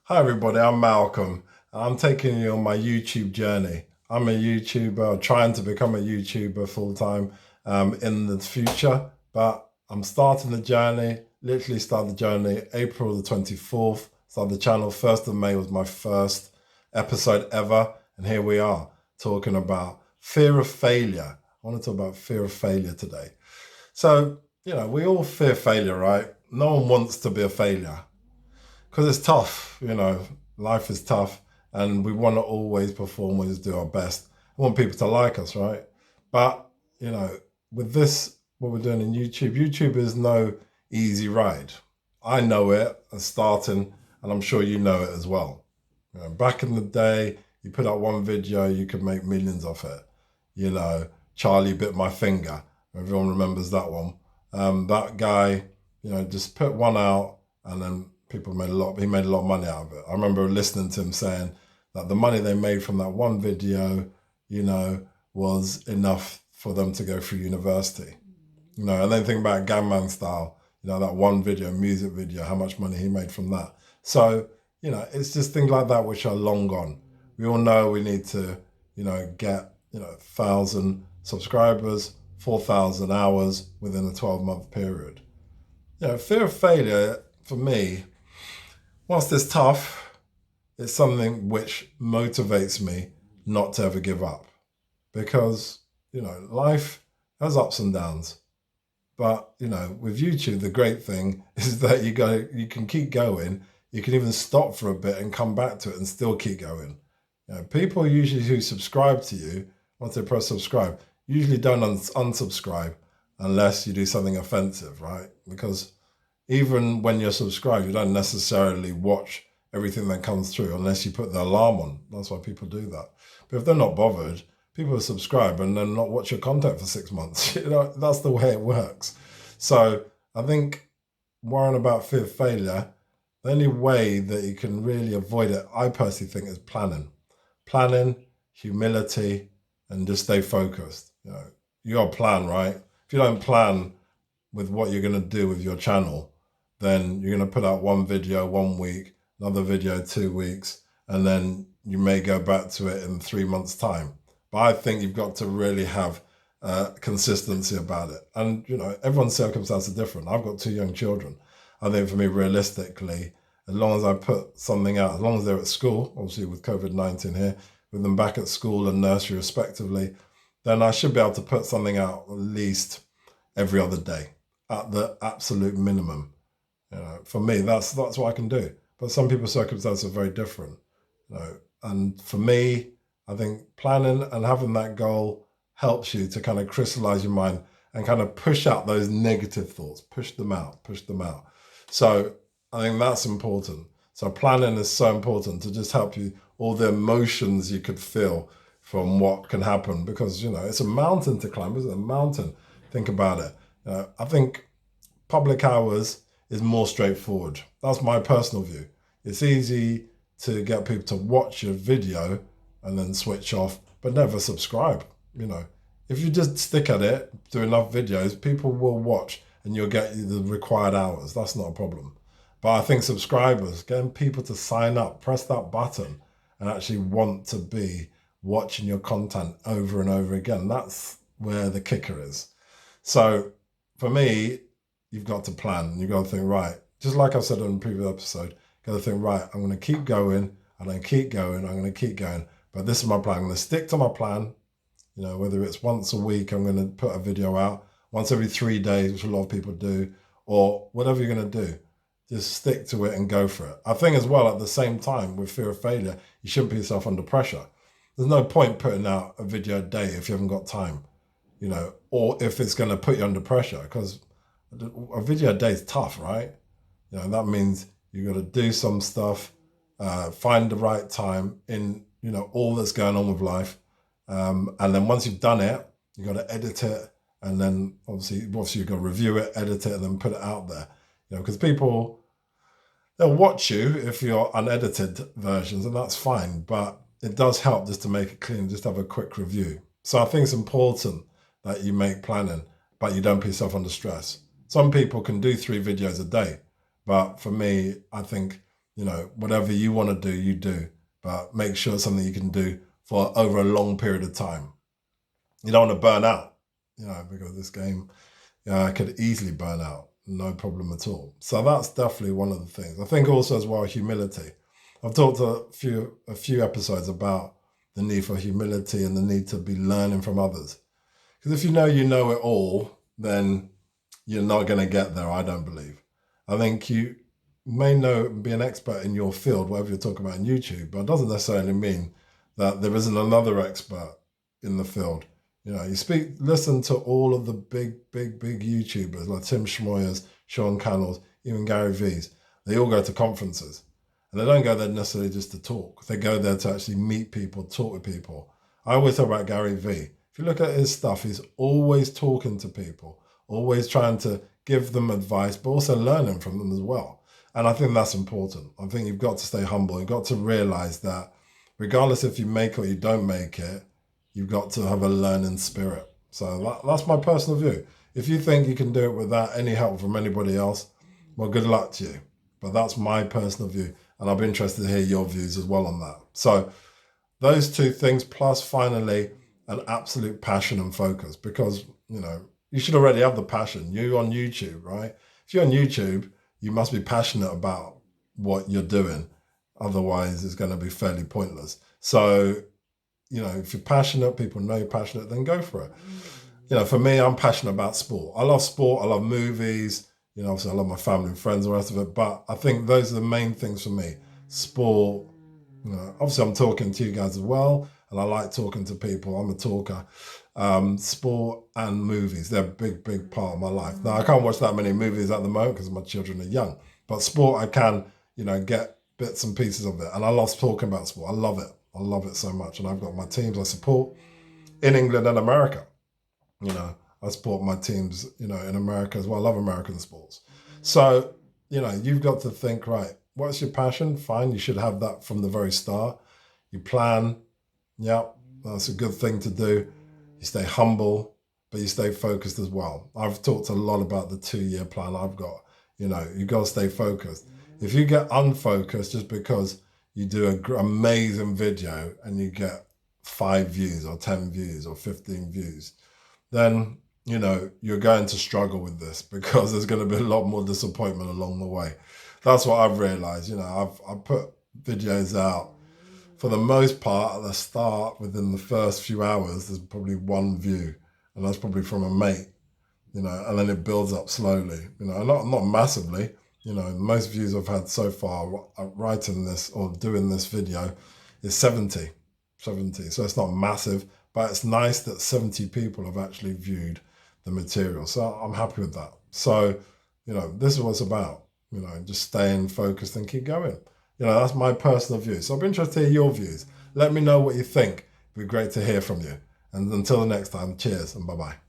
Hi everybody, I'm Malcolm. I'm taking you on my YouTube journey. I'm a YouTuber, trying to become a YouTuber full time in the future, but I'm starting the journey, literally started the journey April the 24th. Started the channel, 1st of May was my first episode ever, and here we are talking about fear of failure. I want to talk about fear of failure today. So, we all fear failure, right? No one wants to be a failure because it's tough, life is tough and we want to always perform, always do our best. I want people to like us, right? But, you know, with this, what we're doing in YouTube is no easy ride. I know it as starting, and I'm sure you know it as well. Back in the day, you put out one video, you could make millions off it. You know, Charlie bit my finger. Everyone remembers that one. That guy, just put one out and then people made a lot, he made a lot of money out of it. I remember listening to him saying that the money they made from that one video, you know, was enough for them to go through university. And then think about Gangnam Style, that one video, music video, how much money he made from that. So, it's just things like that which are long gone. We all know we need to, get, 1,000 subscribers, 4,000 hours within a 12-month period. Fear of failure for me, whilst it's tough, it's something which motivates me not to ever give up. Because, life has ups and downs. But, with YouTube, the great thing is that you can keep going. You can even stop for a bit and come back to it and still keep going. People usually who subscribe to you, once they press subscribe, usually don't unsubscribe unless you do something offensive, right? Because even when you're subscribed, you don't necessarily watch everything that comes through unless you put the alarm on. That's why people do that. But if they're not bothered, people will subscribe and then not watch your content for 6 months. That's the way it works. So I think worrying about fear of failure, the only way that you can really avoid it, I personally think, is planning. Planning, humility, and just stay focused. You got to plan, right? If you don't plan with what you're going to do with your channel, then you're going to put out one video 1 week, another video 2 weeks, and then you may go back to it in 3 months' time. But I think you've got to really have consistency about it. And, everyone's circumstances are different. I've got 2 young children. I think for me, realistically, as long as I put something out, as long as they're at school, obviously with COVID-19 here, with them back at school and nursery respectively, then I should be able to put something out at least every other day at the absolute minimum. For me, that's what I can do. But some people's circumstances are very different. And for me, I think planning and having that goal helps you to kind of crystallize your mind and kind of push out those negative thoughts, push them out. So I think that's important. So planning is so important to just help you, all the emotions you could feel from what can happen, because, it's a mountain to climb, isn't it? A mountain. Think about it. I think public hours is more straightforward. That's my personal view. It's easy to get people to watch your video and then switch off, but never subscribe. If you just stick at it, do enough videos, people will watch and you'll get the required hours. That's not a problem. But I think subscribers, getting people to sign up, press that button and actually want to be watching your content over and over again, that's where the kicker is. So for me, you've got to plan. You've got to think, right, just like I said in the previous episode, you've got to think, right, I'm going to keep going, and then keep going, I'm going to keep going. But this is my plan. I'm going to stick to my plan. Whether it's once a week, I'm going to put a video out, once every 3 days, which a lot of people do, or whatever you're going to do. Just stick to it and go for it. I think as well, at the same time, with fear of failure, you shouldn't put yourself under pressure. There's no point putting out a video a day if you haven't got time, or if it's going to put you under pressure, because a video a day is tough, right? That means you got to do some stuff, find the right time in, all that's going on with life. And then once you've done it, you got to edit it. And then obviously you've got to review it, edit it, and then put it out there. Because people, they'll watch you if you're unedited versions, and that's fine. But it does help just to make it clean, just have a quick review. So I think it's important that you make planning, but you don't put yourself under stress. Some people can do 3 videos a day, but for me, I think whatever you want to do, you do. But make sure it's something you can do for over a long period of time. You don't want to burn out, because this game could easily burn out, no problem at all. So that's definitely one of the things. I think also as well, humility. I've talked a few episodes about the need for humility and the need to be learning from others. Because if you know it all, then you're not going to get there, I don't believe. I think you may know and be an expert in your field, whatever you're talking about in YouTube, but it doesn't necessarily mean that there isn't another expert in the field. You listen to all of the big YouTubers like Tim Schmoyers, Sean Cannells, even Gary V's. They all go to conferences. And they don't go there necessarily just to talk. They go there to actually meet people, talk with people. I always talk about Gary V. If you look at his stuff, he's always talking to people, always trying to give them advice, but also learning from them as well. And I think that's important. I think you've got to stay humble. You've got to realize that regardless if you make it or you don't make it, you've got to have a learning spirit. So that's my personal view. If you think you can do it without any help from anybody else, well, good luck to you. But that's my personal view. And I'll be interested to hear your views as well on that. So those two things, plus finally, an absolute passion and focus, because, you should already have the passion. You on YouTube, right? If you're on YouTube, you must be passionate about what you're doing. Otherwise, it's going to be fairly pointless. So, if you're passionate, people know you're passionate, then go for it. For me, I'm passionate about sport. I love sport. I love movies. Obviously I love my family and friends and the rest of it. But I think those are the main things for me. Sport, obviously I'm talking to you guys as well. And I like talking to people. I'm a talker. Sport and movies, they're a big part of my life. Now, I can't watch that many movies at the moment because my children are young. But sport, I can, get bits and pieces of it. And I love talking about sport. I love it. I love it so much. And I've got my teams I support in England and America. I support my teams, in America as well. I love American sports. So, you've got to think, right, what's your passion? Fine, you should have that from the very start. You plan. Yeah, that's a good thing to do. You stay humble, but you stay focused as well. I've talked a lot about the 2-year plan I've got. You've got to stay focused. If you get unfocused just because you do an amazing video and you get 5 views or 10 views or 15 views, then, you're going to struggle with this because there's going to be a lot more disappointment along the way. That's what I've realized. I've put videos out. For the most part, at the start, within the first few hours, there's probably 1 view, and that's probably from a mate, and then it builds up slowly, not massively. Most views I've had so far writing this or doing this video is 70. So it's not massive, but it's nice that 70 people have actually viewed the material. So I'm happy with that. So, this is what it's about, just staying focused and keep going. That's my personal view. So I'll be interested to hear your views. Let me know what you think. It'd be great to hear from you. And until the next time, cheers and bye-bye.